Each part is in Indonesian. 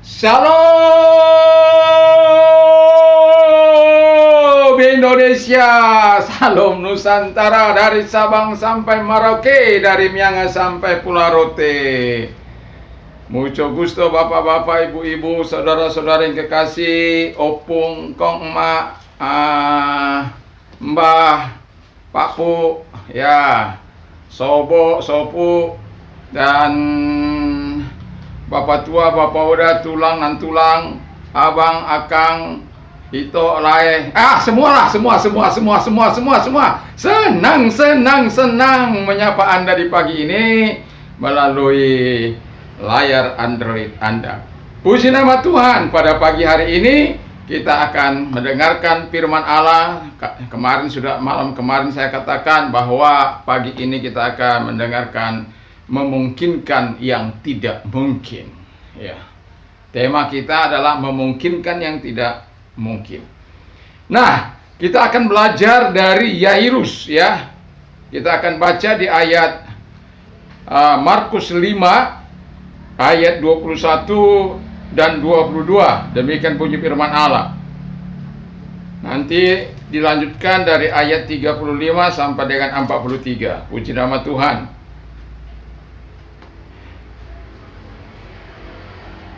Salam Indonesia, salam Nusantara, dari Sabang sampai Merauke, dari Miangas sampai Pulau Rote. Mucho gusto bapak-bapak, ibu-ibu, saudara-saudara yang kekasih, opung, kong emak, mbah, pak pu, ya, sobo, sopu, dan bapak tua, bapak udah, tulang dan tulang, abang, akang, itu lae, semua senang menyapa Anda di pagi ini melalui layar Android Anda. Puji nama Tuhan, pada pagi hari ini kita akan mendengarkan firman Allah. Malam kemarin saya katakan bahwa pagi ini kita akan mendengarkan memungkinkan yang tidak mungkin. Ya. Tema kita adalah memungkinkan yang tidak mungkin. Nah, kita akan belajar dari Yairus, ya. Kita akan baca di ayat Markus 5 ayat 21 dan 22. Demikian bunyi firman Allah. Nanti dilanjutkan dari ayat 35 sampai dengan 43. Puji nama Tuhan.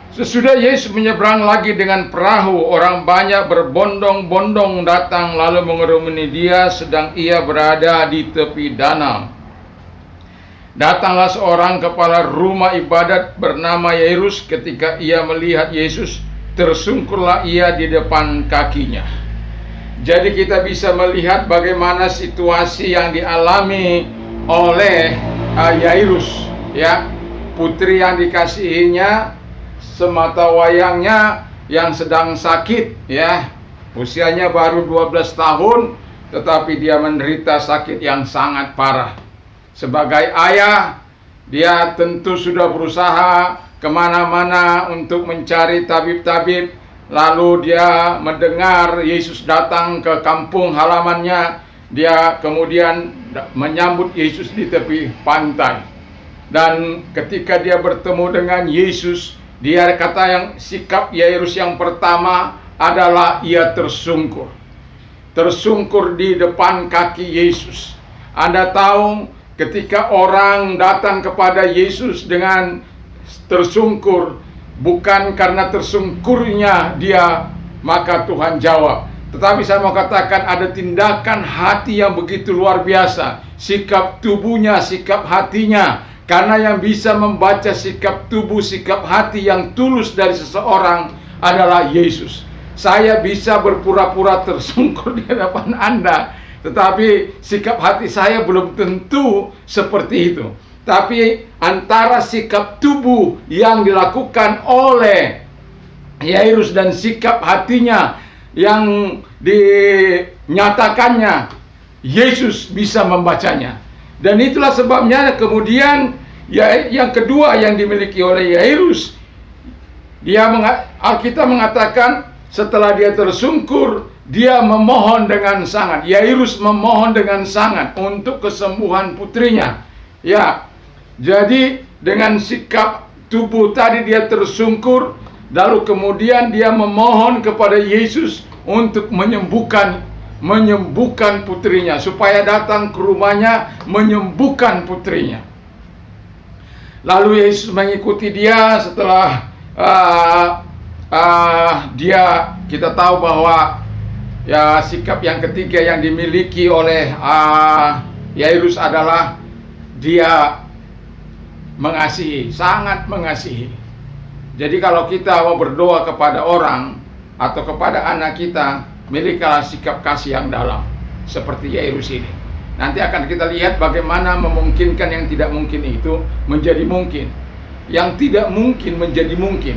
Sesudah Yesus menyeberang lagi dengan perahu, orang banyak berbondong-bondong datang lalu mengerumuni dia sedang ia berada di tepi danau. Datanglah seorang kepala rumah ibadat bernama Yairus. Ketika ia melihat Yesus, tersungkurlah ia di depan kakinya. Jadi kita bisa melihat bagaimana situasi yang dialami oleh Yairus, ya, putri yang dikasihinya semata wayangnya yang sedang sakit, ya, usianya baru 12 tahun, tetapi dia menderita sakit yang sangat parah. Sebagai ayah, dia tentu sudah berusaha kemana-mana untuk mencari tabib-tabib. Lalu dia mendengar Yesus datang ke kampung halamannya. Dia kemudian menyambut Yesus di tepi pantai. Dan ketika dia bertemu dengan Yesus, dia kata yang sikap Yairus yang pertama adalah ia tersungkur. Tersungkur di depan kaki Yesus. Anda tahu, ketika orang datang kepada Yesus dengan tersungkur, bukan karena tersungkurnya dia, maka Tuhan jawab. Tetapi saya mau katakan ada tindakan hati yang begitu luar biasa. Sikap tubuhnya, sikap hatinya. Karena yang bisa membaca sikap tubuh, sikap hati yang tulus dari seseorang adalah Yesus. Saya bisa berpura-pura tersungkur di hadapan Anda, tetapi sikap hati saya belum tentu seperti itu. Tapi antara sikap tubuh yang dilakukan oleh Yairus dan sikap hatinya yang dinyatakannya, Yesus bisa membacanya. Dan itulah sebabnya kemudian yang kedua yang dimiliki oleh Yairus, Alkitab mengatakan setelah dia tersungkur, dia memohon dengan sangat. Yairus memohon dengan sangat untuk kesembuhan putrinya. Ya, jadi dengan sikap tubuh tadi dia tersungkur, lalu kemudian dia memohon kepada Yesus untuk menyembuhkan putrinya, supaya datang ke rumahnya menyembuhkan putrinya. Lalu Yesus mengikuti dia. Setelah kita tahu bahwa ya sikap yang ketiga yang dimiliki oleh Yairus adalah dia mengasihi, sangat mengasihi. Jadi kalau kita mau berdoa kepada orang atau kepada anak kita, milikilah sikap kasih yang dalam seperti Yairus ini. Nanti akan kita lihat bagaimana memungkinkan yang tidak mungkin itu menjadi mungkin. Yang tidak mungkin menjadi mungkin.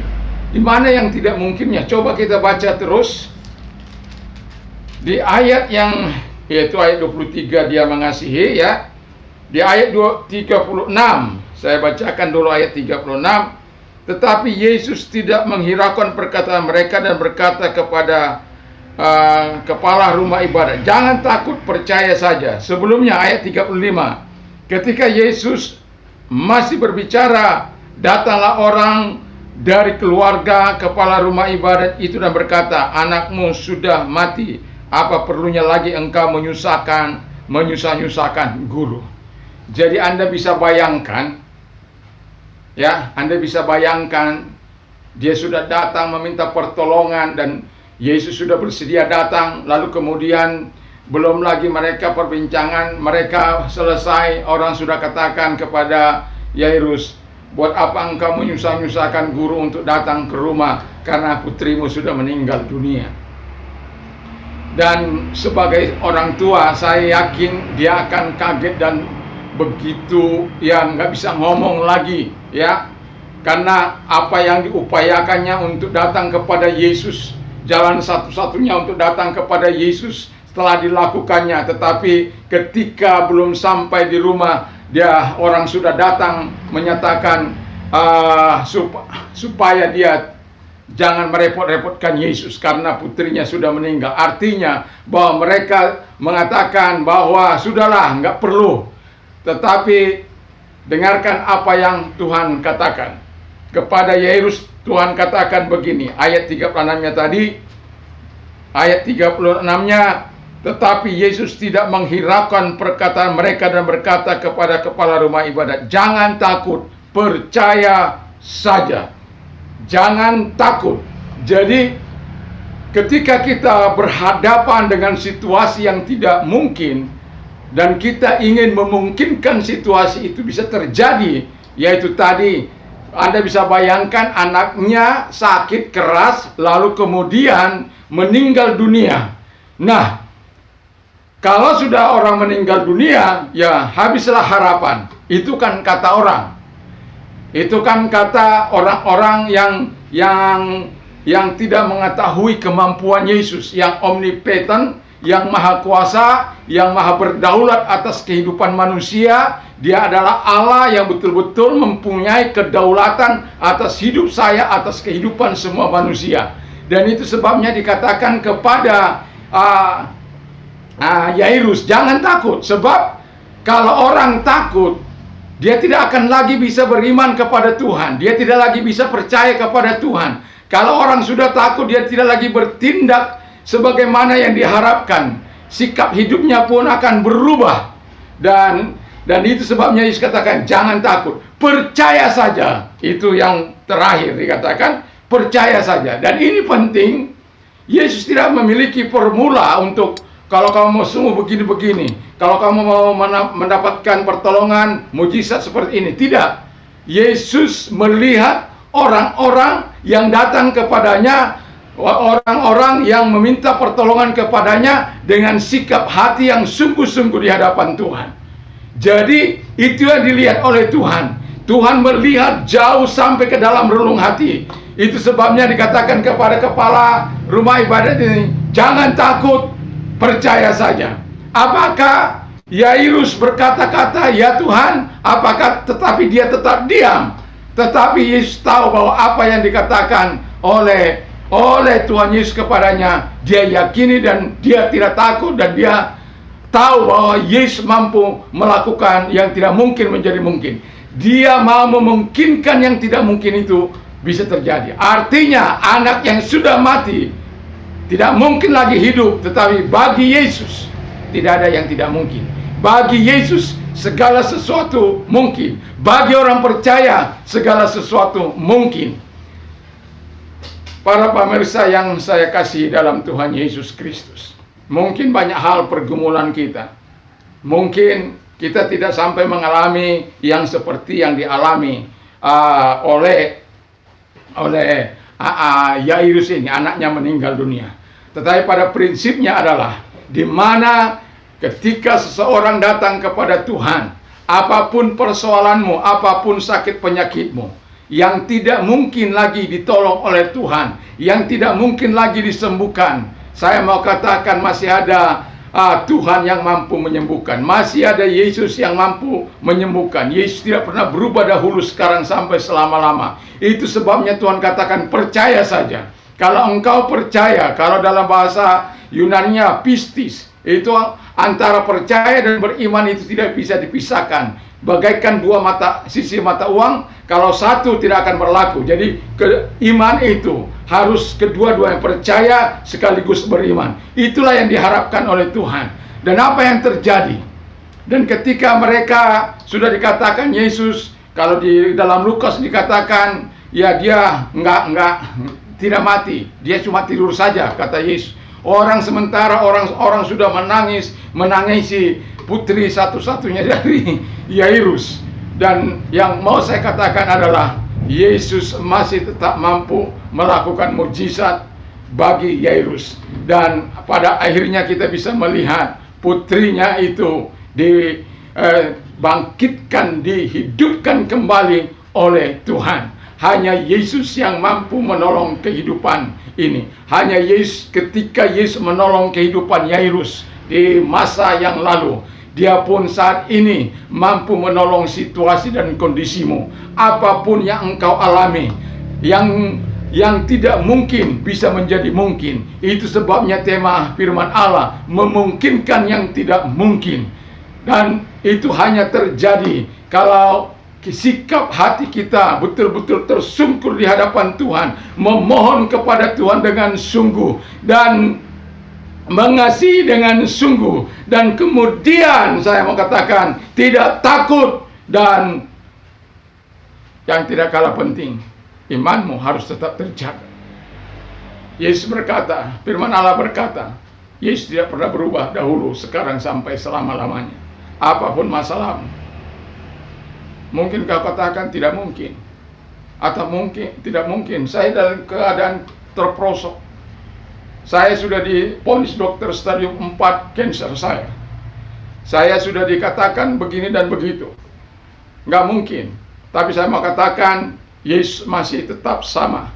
Di mana yang tidak mungkinnya? Coba kita baca terus. Di ayat yang yaitu ayat 23 dia mengasihi, ya. Di ayat 36, saya bacakan dulu ayat 36. Tetapi Yesus tidak menghiraukan perkataan mereka dan berkata kepada kepala rumah ibadat, jangan takut, percaya saja. Sebelumnya ayat 35, ketika Yesus masih berbicara, datanglah orang dari keluarga kepala rumah ibadat itu dan berkata, "Anakmu sudah mati, apa perlunya lagi engkau menyusah-nyusahkan guru?" Jadi Anda bisa bayangkan, ya, Anda bisa bayangkan, dia sudah datang meminta pertolongan dan Yesus sudah bersedia datang. Lalu kemudian belum lagi mereka perbincangan, mereka selesai, orang sudah katakan kepada Yairus, "Buat apa engkau menyusah-nyusahkan guru untuk datang ke rumah, karena putrimu sudah meninggal dunia." Dan sebagai orang tua, saya yakin dia akan kaget dan begitu, ya, nggak bisa ngomong lagi, ya, karena apa yang diupayakannya untuk datang kepada Yesus, jalan satu-satunya untuk datang kepada Yesus telah dilakukannya. Tetapi ketika belum sampai di rumah, orang sudah datang menyatakan supaya dia jangan merepot-repotkan Yesus karena putrinya sudah meninggal. Artinya bahwa mereka mengatakan bahwa sudahlah, nggak perlu. Tetapi dengarkan apa yang Tuhan katakan kepada Yairus. Tuhan katakan begini, ayat 36-nya tadi, ayat 36-nya, tetapi Yesus tidak menghiraukan perkataan mereka dan berkata kepada kepala rumah ibadat, "Jangan takut, percaya saja." Jangan takut. Jadi ketika kita berhadapan dengan situasi yang tidak mungkin dan kita ingin memungkinkan situasi itu bisa terjadi, yaitu tadi Anda bisa bayangkan anaknya sakit keras lalu kemudian meninggal dunia. Nah, kalau sudah orang meninggal dunia, ya habislah harapan. Itu kan kata orang. Itu kan kata orang-orang yang tidak mengetahui kemampuan Yesus, yang omnipotent, yang maha kuasa, yang maha berdaulat atas kehidupan manusia. Dia adalah Allah yang betul-betul mempunyai kedaulatan atas hidup saya, atas kehidupan semua manusia. Dan itu sebabnya dikatakan kepada Yairus, jangan takut. Sebab kalau orang takut, dia tidak akan lagi bisa beriman kepada Tuhan. Dia tidak lagi bisa percaya kepada Tuhan. Kalau orang sudah takut, dia tidak lagi bertindak sebagaimana yang diharapkan. Sikap hidupnya pun akan berubah. Dan itu sebabnya Yesus katakan, jangan takut, percaya saja. Itu yang terakhir dikatakan, percaya saja. Dan ini penting. Yesus tidak memiliki formula untuk kalau kamu mau sungguh begini-begini, kalau kamu mau mendapatkan pertolongan mujizat seperti ini. Tidak. Yesus melihat orang-orang yang datang kepadanya, orang-orang yang meminta pertolongan kepadanya dengan sikap hati yang sungguh-sungguh di hadapan Tuhan. Jadi itu yang dilihat oleh Tuhan. Tuhan melihat jauh sampai ke dalam relung hati. Itu sebabnya dikatakan kepada kepala rumah ibadat ini, jangan takut, percaya saja. Apakah Yairus berkata-kata, ya Tuhan? Apakah tetapi dia tetap diam? Tetapi Yesus tahu bahwa apa yang dikatakan oleh Tuhan Yesus kepadanya, dia yakini dan dia tidak takut, dan dia tahu bahwa Yesus mampu melakukan yang tidak mungkin menjadi mungkin. Dia mau memungkinkan yang tidak mungkin itu bisa terjadi. Artinya anak yang sudah mati tidak mungkin lagi hidup, tetapi bagi Yesus tidak ada yang tidak mungkin. Bagi Yesus segala sesuatu mungkin. Bagi orang percaya segala sesuatu mungkin. Para pemirsa yang saya kasih dalam Tuhan Yesus Kristus, mungkin banyak hal pergumulan kita. Mungkin kita tidak sampai mengalami yang seperti yang dialami oleh Yairus ini, anaknya meninggal dunia. Tetapi pada prinsipnya adalah di mana ketika seseorang datang kepada Tuhan, apapun persoalanmu, apapun sakit penyakitmu, yang tidak mungkin lagi ditolong oleh Tuhan, yang tidak mungkin lagi disembuhkan, saya mau katakan masih ada Tuhan yang mampu menyembuhkan. Masih ada Yesus yang mampu menyembuhkan. Yesus tidak pernah berubah dahulu, sekarang, sampai selama-lama. Itu sebabnya Tuhan katakan percaya saja. Kalau engkau percaya, kalau dalam bahasa Yunani-nya pistis, itu antara percaya dan beriman itu tidak bisa dipisahkan. bagaikan sisi mata uang, kalau satu tidak akan berlaku. Jadi iman itu harus kedua-duanya percaya sekaligus beriman. Itulah yang diharapkan oleh Tuhan. Dan apa yang terjadi? Dan ketika mereka sudah dikatakan Yesus, kalau di dalam Lukas dikatakan ya dia tidak mati, dia cuma tidur saja, kata Yesus. Sementara orang sudah menangisi putri satu-satunya dari Yairus. Dan yang mau saya katakan adalah Yesus masih tetap mampu melakukan mukjizat bagi Yairus. Dan pada akhirnya kita bisa melihat putrinya itu dibangkitkan, dihidupkan kembali oleh Tuhan. Hanya Yesus yang mampu menolong kehidupan ini. Hanya ketika Yesus menolong kehidupan Yairus di masa yang lalu, Dia pun saat ini mampu menolong situasi dan kondisimu. Apapun yang engkau alami, yang tidak mungkin bisa menjadi mungkin. Itu sebabnya tema firman Allah, memungkinkan yang tidak mungkin. Dan itu hanya terjadi kalau sikap hati kita betul-betul tersungkur di hadapan Tuhan, memohon kepada Tuhan dengan sungguh dan mengasihi dengan sungguh, dan kemudian saya mau katakan tidak takut. Dan yang tidak kalah penting, imanmu harus tetap terjaga. Yesus berkata, firman Allah berkata, Yesus tidak pernah berubah dahulu, sekarang, sampai selama-lamanya. Apapun masalahmu, mungkin kau katakan tidak mungkin, atau mungkin tidak mungkin. Saya dalam keadaan terperosok. Saya sudah divonis dokter stadium 4 cancer saya. Saya sudah dikatakan begini dan begitu. Nggak mungkin. Tapi saya mau katakan, Yesus masih tetap sama.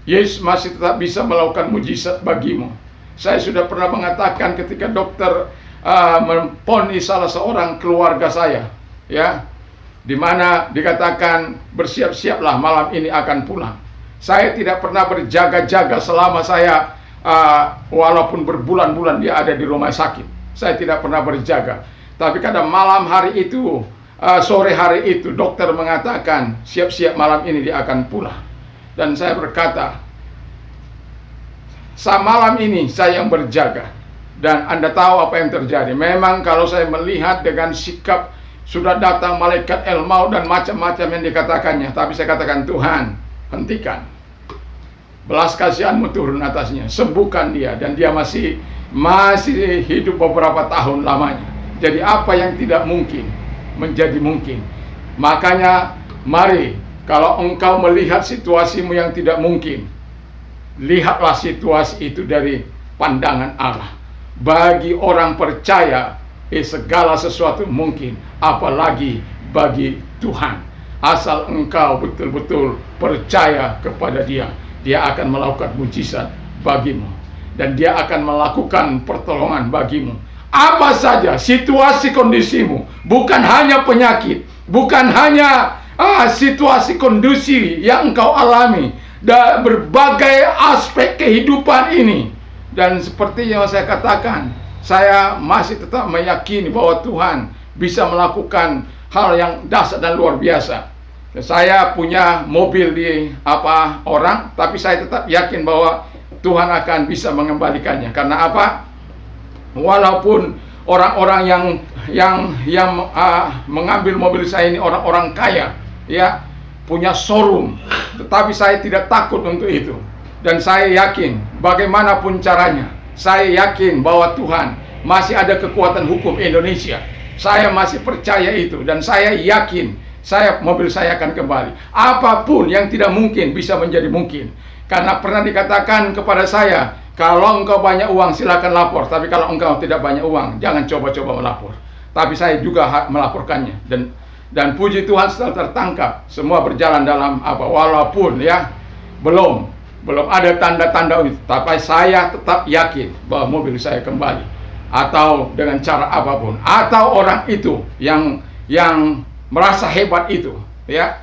Yesus masih tetap bisa melakukan mujizat bagimu. Saya sudah pernah mengatakan ketika dokter memvonis salah seorang keluarga saya, ya, di mana dikatakan bersiap-siaplah, malam ini akan pulang. Saya tidak pernah berjaga-jaga selama saya walaupun berbulan-bulan dia ada di rumah sakit. Saya tidak pernah berjaga. Tapi pada malam hari itu, sore hari itu, dokter mengatakan siap-siap, malam ini dia akan pulang. Dan saya berkata, malam ini saya yang berjaga. Dan Anda tahu apa yang terjadi. Memang kalau saya melihat dengan sikap, sudah datang malaikat El-Maut dan macam-macam yang dikatakannya. Tapi saya katakan, Tuhan, hentikan. Belas kasihanmu turun atasnya, sembuhkan dia. Dan dia masih hidup beberapa tahun lamanya. Jadi apa yang tidak mungkin menjadi mungkin. Makanya mari, kalau engkau melihat situasimu yang tidak mungkin, lihatlah situasi itu dari pandangan Allah. Bagi orang percaya, segala sesuatu mungkin, apalagi bagi Tuhan. Asal engkau betul-betul percaya kepada Dia, Dia akan melakukan mujizat bagimu. Dan Dia akan melakukan pertolongan bagimu. Apa saja situasi kondisimu, bukan hanya penyakit, bukan hanya situasi kondisi yang engkau alami, dan berbagai aspek kehidupan ini. Dan seperti yang saya katakan, saya masih tetap meyakini bahwa Tuhan bisa melakukan hal yang dahsyat dan luar biasa. Saya punya mobil di orang, tapi saya tetap yakin bahwa Tuhan akan bisa mengembalikannya. Karena apa? Walaupun orang-orang yang mengambil mobil saya ini orang-orang kaya, ya, punya showroom, tetapi saya tidak takut untuk itu. Dan saya yakin bagaimanapun caranya, saya yakin bahwa Tuhan masih ada kekuatan hukum Indonesia. Saya masih percaya itu, dan saya yakin mobil saya akan kembali. Apapun yang tidak mungkin bisa menjadi mungkin. Karena pernah dikatakan kepada saya, kalau engkau banyak uang silakan lapor, tapi kalau engkau tidak banyak uang jangan coba-coba melapor. Tapi saya juga melaporkannya, dan puji Tuhan setelah tertangkap semua berjalan dalam walaupun ya belum ada tanda-tanda itu, tapi saya tetap yakin bahwa mobil saya kembali, atau dengan cara apapun, atau orang itu yang merasa hebat itu, ya,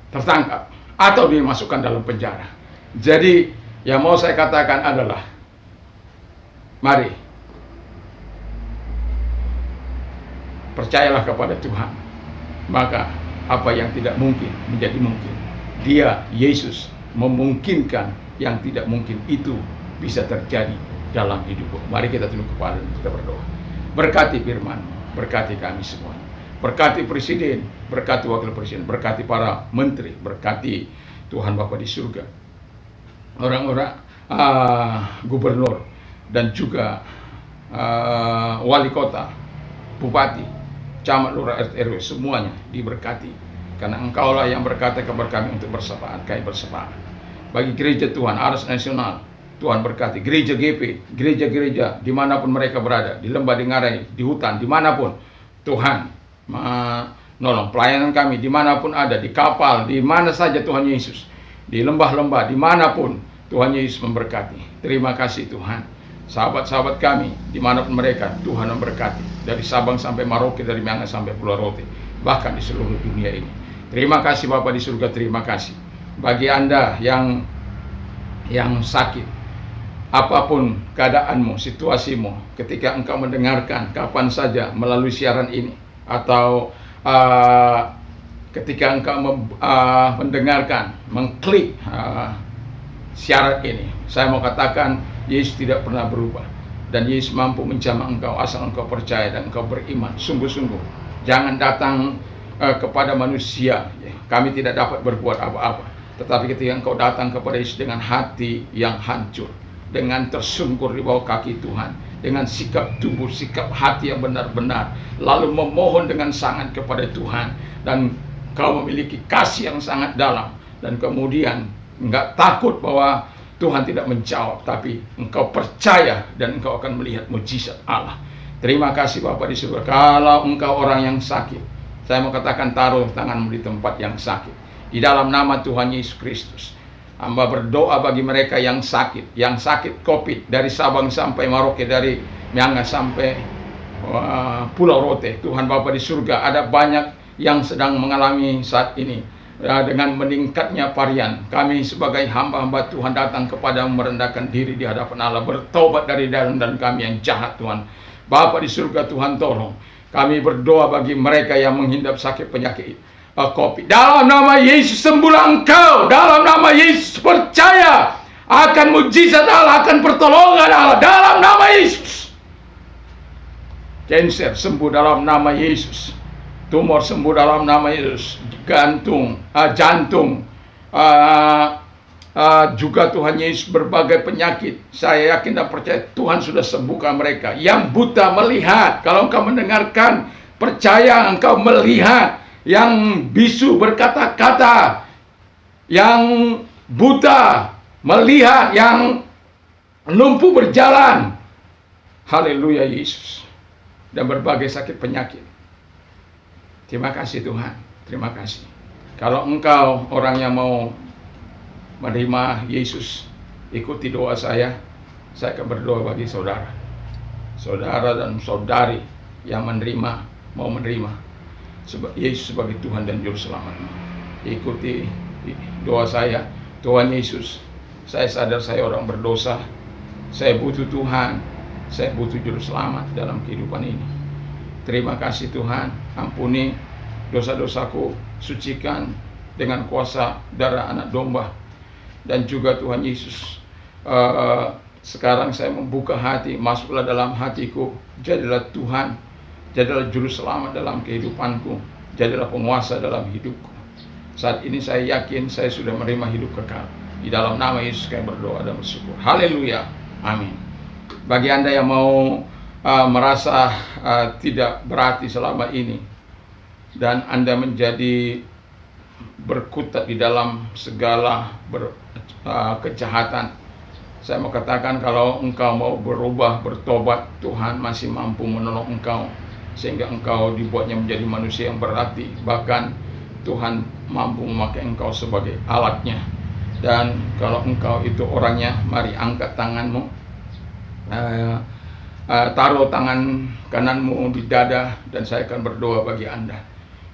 tertangkap atau dimasukkan dalam penjara. Jadi yang mau saya katakan adalah, mari Percayalah kepada Tuhan, maka apa yang tidak mungkin menjadi mungkin. Dia, Yesus, memungkinkan yang tidak mungkin itu bisa terjadi dalam hidupmu. Mari kita tunduk kepala dan kita berdoa. Berkati firman, berkati kami semua. Berkati presiden, berkati wakil presiden, berkati para menteri, berkati Tuhan Bapa di surga, orang-orang gubernur dan juga wali kota, bupati, camat, lurah, RT, RW, semuanya diberkati. Karena Engkaulah yang berkata kepada kami untuk bersepakat, kami bersepakat. Bagi gereja Tuhan, Aras Nasional, Tuhan berkati. Gereja GP, gereja-gereja dimanapun mereka berada, di lembah, di ngarai, di hutan, dimanapun, Tuhan menolong pelayanan kami, dimanapun ada, di kapal, di mana saja Tuhan Yesus, di lembah-lembah, dimanapun Tuhan Yesus memberkati. Terima kasih Tuhan. Sahabat-sahabat kami, dimanapun mereka, Tuhan memberkati. Dari Sabang sampai Merauke, dari Miangas sampai Pulau Rote, bahkan di seluruh dunia ini. Terima kasih Bapa di surga, terima kasih. Bagi Anda yang sakit, apapun keadaanmu, situasimu, ketika engkau mendengarkan kapan saja melalui siaran ini, atau ketika engkau mendengarkan, mengklik siaran ini, saya mau katakan Yesus tidak pernah berubah, dan Yesus mampu menjamah engkau asal engkau percaya dan engkau beriman sungguh-sungguh. Jangan datang kepada manusia, kami tidak dapat berbuat apa-apa. Tetapi ketika engkau datang kepada Yesus dengan hati yang hancur, dengan tersungkur di bawah kaki Tuhan, dengan sikap tubuh, sikap hati yang benar-benar, lalu memohon dengan sangat kepada Tuhan, dan kau memiliki kasih yang sangat dalam, dan kemudian enggak takut bahwa Tuhan tidak menjawab, tapi engkau percaya dan engkau akan melihat mujizat Allah. Terima kasih Bapa di surga. Kalau engkau orang yang sakit, saya mau katakan, taruh tanganmu di tempat yang sakit. Di dalam nama Tuhan Yesus Kristus, hamba berdoa bagi mereka yang sakit COVID, dari Sabang sampai Merauke, dari Miangas sampai Pulau Rote. Tuhan Bapa di surga, ada banyak yang sedang mengalami saat ini dengan meningkatnya varian. Kami sebagai hamba-hamba Tuhan datang kepada merendahkan diri di hadapan Allah, bertobat dari dalam dan kami yang jahat Tuhan. Bapa di surga, Tuhan tolong. Kami berdoa bagi mereka yang menghindap sakit penyakit COVID. Dalam nama Yesus sembuhlah engkau. Dalam nama Yesus percaya akan mujizat Allah, akan pertolongan Allah. Dalam nama Yesus. Cancer sembuh dalam nama Yesus. Tumor sembuh dalam nama Yesus. Jantung, juga Tuhan Yesus, berbagai penyakit. Saya yakin dan percaya Tuhan sudah sembuhkan mereka. Yang buta melihat. Kalau engkau mendengarkan, percaya engkau melihat. Yang bisu berkata-kata, yang buta melihat, yang lumpuh berjalan. Haleluya Yesus. Dan berbagai sakit penyakit. Terima kasih Tuhan, terima kasih. Kalau engkau orang yang mau menerima Yesus, ikuti doa saya akan berdoa bagi saudara dan saudari yang mau menerima Yesus sebagai Tuhan dan Juru Selamat. Ikuti doa saya. Tuhan Yesus, saya sadar saya orang berdosa, saya butuh Tuhan, saya butuh Juru Selamat dalam kehidupan ini. Terima kasih Tuhan, ampuni dosa-dosaku, sucikan dengan kuasa darah anak domba. Dan juga Tuhan Yesus, sekarang saya membuka hati, masuklah dalam hatiku, jadilah Tuhan, jadilah Juru Selamat dalam kehidupanku, jadilah penguasa dalam hidupku. Saat ini saya yakin saya sudah menerima hidup kekal. Di dalam nama Yesus kami berdoa dan bersyukur. Haleluya, amin. Bagi Anda yang mau merasa tidak berarti selama ini, dan Anda menjadi berkutat di dalam segala kejahatan, saya mau katakan, kalau engkau mau berubah, bertobat, Tuhan masih mampu menolong engkau, sehingga engkau dibuatnya menjadi manusia yang berarti. Bahkan Tuhan mampu memakai engkau sebagai alatnya. Dan kalau engkau itu orangnya, mari angkat tanganmu, taruh tangan kananmu di dada, dan saya akan berdoa bagi Anda.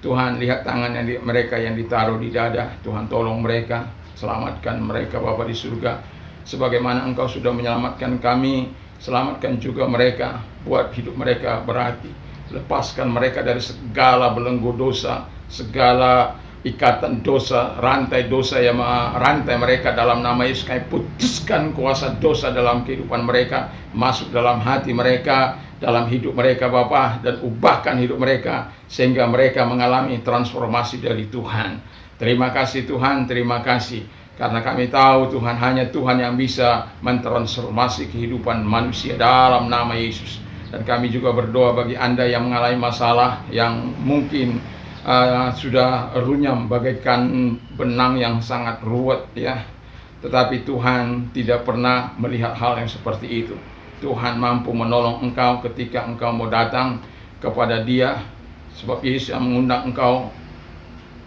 Tuhan, lihat tangan mereka yang ditaruh di dada. Tuhan, tolong mereka, selamatkan mereka Bapa di surga. Sebagaimana engkau sudah menyelamatkan kami, selamatkan juga mereka, buat hidup mereka berarti. Lepaskan mereka dari segala belenggu dosa, segala ikatan dosa, rantai dosa yang rantai mereka dalam nama Yesus. Kami putuskan kuasa dosa dalam kehidupan mereka, masuk dalam hati mereka, dalam hidup mereka Bapa, dan ubahkan hidup mereka sehingga mereka mengalami transformasi dari Tuhan. Terima kasih Tuhan, terima kasih. Karena kami tahu Tuhan, hanya Tuhan yang bisa mentransformasi kehidupan manusia dalam nama Yesus. Dan kami juga berdoa bagi Anda yang mengalami masalah yang mungkin sudah runyam bagaikan benang yang sangat ruwet ya. Tetapi Tuhan tidak pernah melihat hal yang seperti itu. Tuhan mampu menolong engkau ketika engkau mau datang kepada Dia. Sebab Yesus yang mengundang engkau,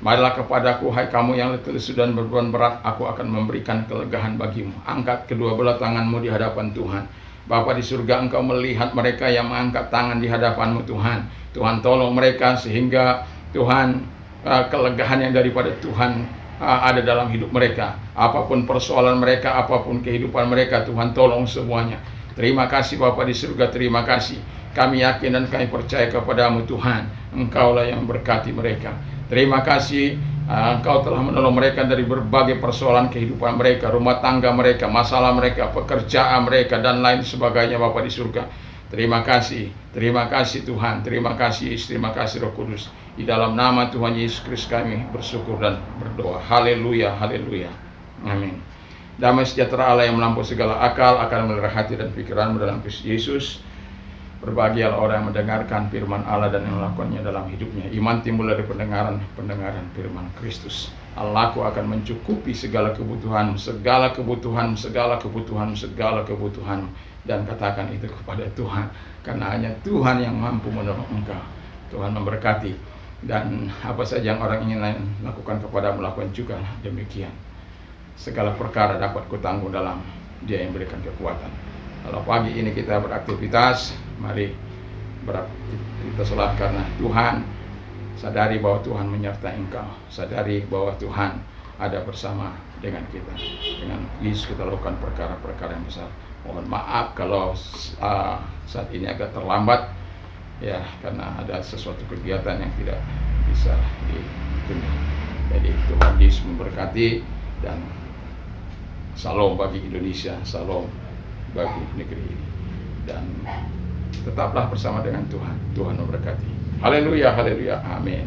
marilah kepadaku hai kamu yang letih lesu dan beban berat, aku akan memberikan kelegaan bagimu. Angkat kedua belah tanganmu di hadapan Tuhan. Bapa di surga, engkau melihat mereka yang mengangkat tangan di hadapanmu Tuhan. Tuhan tolong mereka sehingga Tuhan kelegaan yang daripada Tuhan ada dalam hidup mereka. Apapun persoalan mereka, apapun kehidupan mereka, Tuhan tolong semuanya. Terima kasih Bapa di surga, terima kasih. Kami yakin dan kami percaya kepadamu Tuhan. Engkaulah yang berkati mereka. Terima kasih Engkau telah menolong mereka dari berbagai persoalan kehidupan mereka, rumah tangga mereka, masalah mereka, pekerjaan mereka, dan lain sebagainya Bapa di surga. Terima kasih Tuhan, terima kasih Yesus, terima kasih Roh Kudus. Di dalam nama Tuhan Yesus Kristus kami bersyukur dan berdoa. Haleluya, haleluya. Amin. Damai sejahtera Allah yang melampaui segala akal akan memelihara hati dan pikiranmu dalam Kristus Yesus. Berbahagialah orang yang mendengarkan firman Allah dan yang melakukannya dalam hidupnya. Iman timbul dari pendengaran firman Kristus. Allahku akan mencukupi segala kebutuhan, dan katakan itu kepada Tuhan, karena hanya Tuhan yang mampu menolong engkau. Tuhan memberkati, dan apa saja yang orang ingin lakukan kepada melakukan juga demikian. Segala perkara dapat kutanggung dalam Dia yang berikan kekuatan. Kalau pagi ini kita beraktivitas, mari beraktivitaslah karena Tuhan. Sadari bahwa Tuhan menyertai engkau. Sadari bahwa Tuhan ada bersama dengan kita. Dengan Yesus kita lakukan perkara-perkara yang besar. Mohon maaf kalau saat ini agak terlambat, ya, karena ada sesuatu kegiatan yang tidak bisa ditunda. Jadi Tuhan Yesus memberkati, dan salam bagi Indonesia, salam bagi negeri ini, dan tetaplah bersama dengan Tuhan. Tuhan memberkati. Haleluya, haleluya, amin.